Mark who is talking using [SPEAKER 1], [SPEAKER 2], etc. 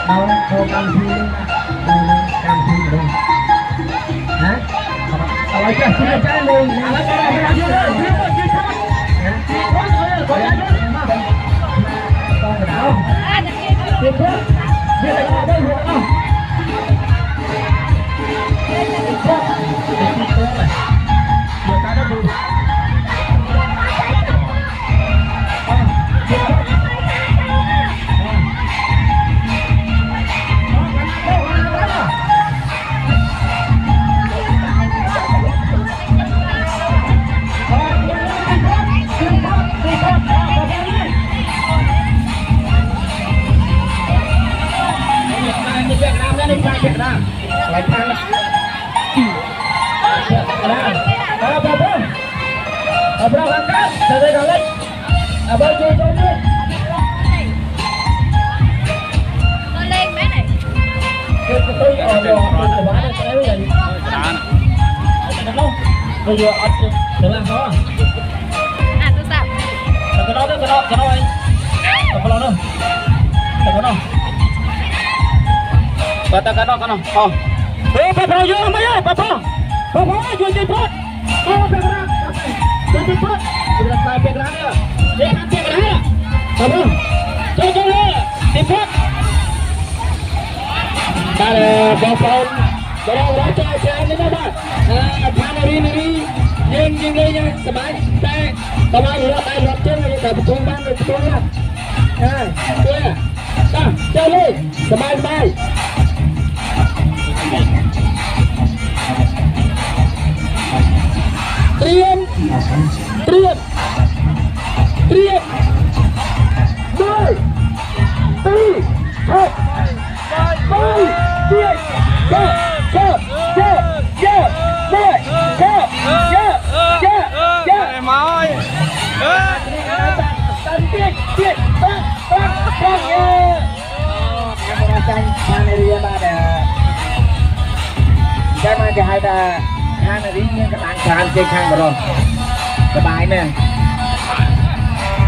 [SPEAKER 1] đâu cô cầm thi cầm thi luôn hả rồi cho xin cho luôn con cái đảo tiếp bước như là có đây ruộng không nhiều cái đó luôn lại thang đó ở đâu ăn cát từ đây rồi lên ở bên kia cho đi
[SPEAKER 2] tôi lên mấy này
[SPEAKER 1] tôi ở đồ tôi bán cái này bây giờ ăn được làm đó
[SPEAKER 2] à tôi sao
[SPEAKER 1] cái đó anh cái đó đâu cái đó Papa vô mấy ơi Papa vô chơi phốt chơi phốt kita sai pegang dia dia kan pegang dia Papa chơi đi phốt ada bopon dorong raja chơi ini apa paneri ni yang lainnya sebaik teh kemarin udah kayak rotten aja tak betul ya tuh dah chơi sebaik Trian Đôi Tư Một Đôi Trian
[SPEAKER 3] Mỏi
[SPEAKER 1] Tiết Maneria pada saya masih ada Maneria yang ketangkahan cek hang bro, kebaik nih.